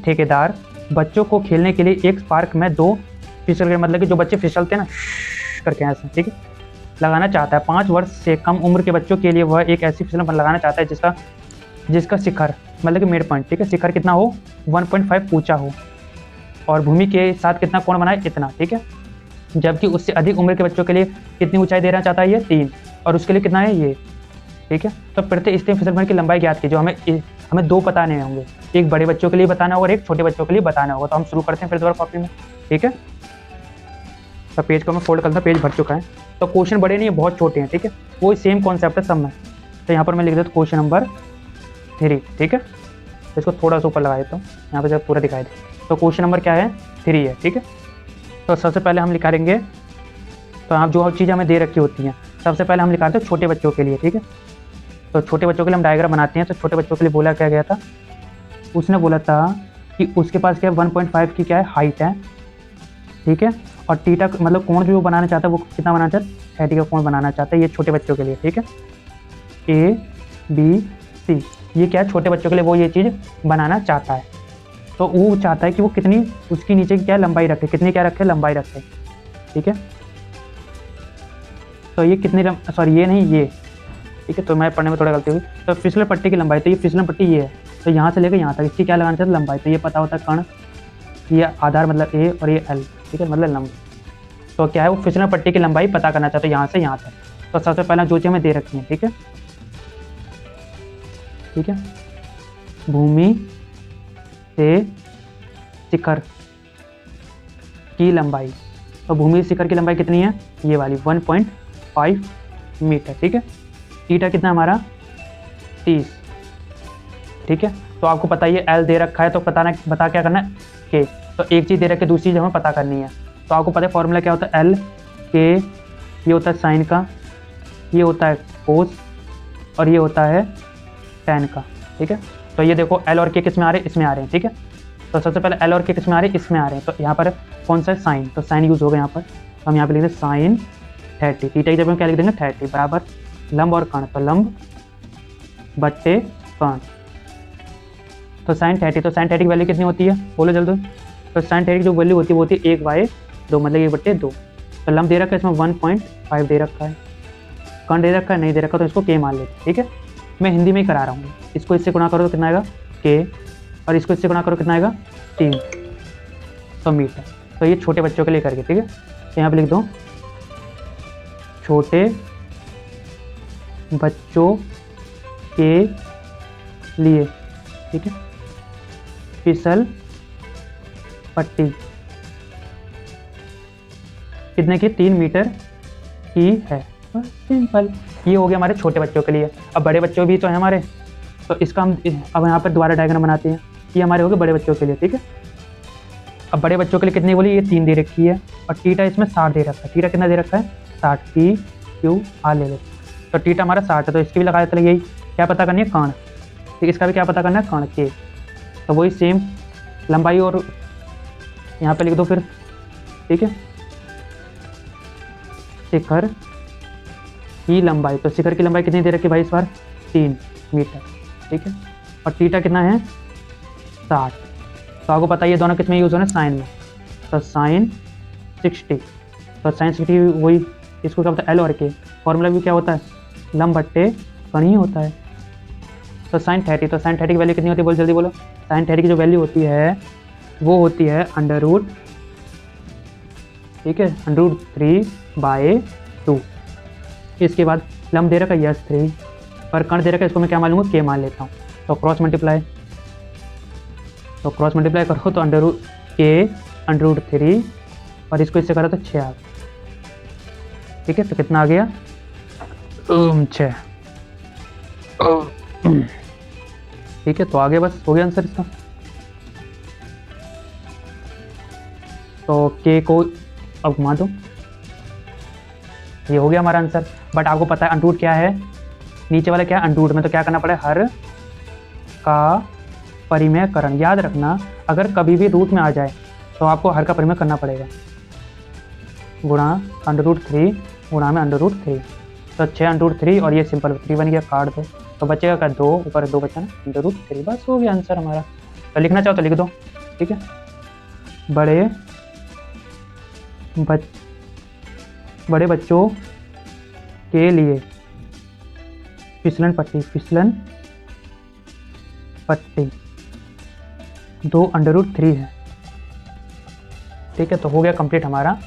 ठेकेदार बच्चों को खेलने के लिए एक पार्क में 2 फिसल के, मतलब कि जो बच्चे फिसलते हैं ना करके ऐसे, ठीक है, लगाना चाहता है। 5 वर्ष से कम उम्र के बच्चों के लिए वह एक ऐसी फिसल लगाना चाहता है जिसका शिखर, मतलब कि मिड पॉइंट, ठीक है, शिखर कितना हो 1.5 ऊंचा हो और भूमि के साथ कितना कोण बनाए इतना, ठीक है। जबकि उससे अधिक उम्र के बच्चों के लिए कितनी ऊंचाई देना चाहता है ये 3, और उसके लिए कितना है ये, ठीक है। तो प्रत्येक स्टेम फिसलखंड की लंबाई ज्ञात की, जो हमें 2 बताने होंगे, एक बड़े बच्चों के लिए बताना होगा और एक छोटे बच्चों के लिए बताना होगा। तो हम शुरू करते हैं फिर दोबारा कॉपी में, ठीक है। तो पेज को मैं फोल्ड करता हूँ, पेज भर चुका है। तो क्वेश्चन बड़े नहीं है, बहुत छोटे हैं, ठीक है, वो सेम कॉन्सेप्ट है सब में। तो यहाँ पर मैं लिख देता हूँ क्वेश्चन नंबर 3, ठीक है। तो इसको थोड़ा सा ऊपर लगा देता हूँ, यहाँ पर जब पूरा दिखाई दे। तो क्वेश्चन नंबर क्या है 3 है, ठीक है। तो सबसे पहले हम लिखाएंगे, तो आप जो चीज़ हमें दे रखी होती हैं, सबसे पहले हम लिखाते हैं छोटे बच्चों के लिए, ठीक है। तो छोटे बच्चों के लिए हम डायग्राम बनाते हैं। तो छोटे बच्चों के लिए बोला क्या गया था, उसने बोला था कि उसके पास क्या है 1.5 की क्या है हाइट है, ठीक है, और थीटा मतलब कोण जो बनाना चाहता है वो कितना बनाना चाहता है 30 का कोण बनाना चाहता है, ये छोटे बच्चों के लिए, ठीक है। ABC ये क्या है छोटे बच्चों के लिए वो ये चीज़ बनाना चाहता है। तो वो चाहता है कि वो कितनी उसकी नीचे की क्या लंबाई रखे, कितनी क्या रखे लंबाई रखे, ठीक है। तो ये कितनी सॉरी ये नहीं ये, ठीक है, तो मैं पढ़ने में थोड़ा गलती हुई। तो फिसलन पट्टी की लंबाई, तो ये फिसलन पट्टी ये है, तो यहाँ से लेकर यहाँ तक इसकी क्या लगाना चाहते लंबाई, तो ये पता होता है कण, ये आधार मतलब A और ये L, ठीक है, मतलब लंब। तो क्या है वो फिसलन पट्टी की लंबाई पता करना चाहते हैं यहाँ से यहाँ तक। तो सबसे पहला जो चीज़ हमें दे रखी है, ठीक है, ठीक है, भूमि से शिखर की लंबाई। तो भूमि से शिखर की लंबाई कितनी है ये वाली 1.5 मीटर, ठीक है। थीटा कितना हमारा 30, ठीक है। तो आपको पता ही है L दे रखा है, तो बता क्या करना है K। तो एक चीज़ दे रखी है, दूसरी चीज़ हमें पता करनी है। तो आपको पता है फॉर्मूला क्या होता है L K, ये होता है साइन का, ये होता है कोस और ये होता है टैन का, ठीक है। तो ये देखो L और K किस में आ रहे हैं, इसमें आ रहे हैं, ठीक है। तो सबसे पहले L और K किस में आ रहे हैं, इसमें आ रहे हैं। तो यहाँ पर कौन सा है साइन, तो साइन यूज़ होगा यहाँ पर। तो हम यहाँ पे लिख दें साइन 30, थीटा की जगह हम क्या लिख देंगे 30 बराबर लंब और कण, तो लंब बट्टे कण। तो साइन 30, तो साइन 30 की वैल्यू कितनी होती है बोलो जल्दी। तो साइन 30 की जो वैल्यू होती है वो होती है 1/2, मतलब 1/2। तो लंब दे रखा है इसमें 1.5 दे रखा है, कण दे रखा है नहीं दे रखा, तो इसको K मान लेते, ठीक है। मैं हिंदी में ही करा रहा हूँ। इसको इससे गुणा करो तो कितना आएगा K, और इसको इससे गुणा करो कितना आएगा 300 मीटर। तो ये छोटे बच्चों के लिए करके, ठीक है। तो यहाँ पे लिख दो छोटे बच्चों के लिए, ठीक है, फिसल पट्टी कितने की 3 मीटर की है, सिंपल। ये हो गया हमारे छोटे बच्चों के लिए। अब बड़े बच्चों भी तो हैं हमारे, तो इसका हम अब यहाँ पर दोबारा डायग्राम बनाते हैं। ये हमारे हो गए बड़े बच्चों के लिए, ठीक है। अब बड़े बच्चों के लिए कितनी बोली, ये 3 दे रखी है और थीटा इसमें 60 दे रखा है। थीटा कितना दे रखा है 60, PQ ले लो। तो थीटा हमारा 60 है, तो इसकी भी लगा देते यही क्या पता करनी है कण, ठीक, इसका भी क्या पता करना है कण K। तो वही सेम लंबाई और यहाँ पे लिख दो फिर, ठीक है, शिखर की लंबाई। तो शिखर की लंबाई कितनी दे रखी है भाई इस बार 3 मीटर, ठीक है, और थीटा कितना है 60। तो आपको पता है दोनों किस में यूज़ होना है साइन में, तो साइन 60। तो साइन 60 वही इसको क्या होता है L और K, फॉर्मूला भी क्या होता है लंब बट्टे कण ही होता है। तो साइन 30, तो साइन 30 की वैल्यू कितनी होती है बोलो जल्दी बोलो। साइन 30 की जो वैल्यू होती है वो होती है √, ठीक है, √3/2। इसके बाद लंब दे रखा है यस 3 और कण दे रखा है, इसको मैं क्या मान लूँगा K मान लेता हूँ। तो क्रॉस मल्टीप्लाई, तो क्रॉस मल्टीप्लाई करो तो √K √3 और इसको इससे करो तो 6 आ गया, ठीक है। तो कितना आ गया 6, ठीक है। तो आगे बस हो गया आंसर इसका। तो K को अब घुमा दो, ये हो गया हमारा आंसर। बट आपको पता है अंडरूट क्या है, नीचे वाला क्या है अंडरूट में, तो क्या करना पड़ेगा हर का परिमेयकरण। याद रखना अगर कभी भी रूट में आ जाए तो आपको हर का परिमेय करना पड़ेगा, गुणा √3 गुणा में √3। तो 6 √3 और ये सिंपल 3 बन गया, काट दो तो बचेगा क्या 2, ऊपर 2 बचा ना √3, बस हो गया आंसर हमारा। तो लिखना चाहो तो लिख दो। ठीक है। बड़े बच्चों के लिए फिसलन पट्टी 2 √3 है। ठीक है, तो हो गया कंप्लीट हमारा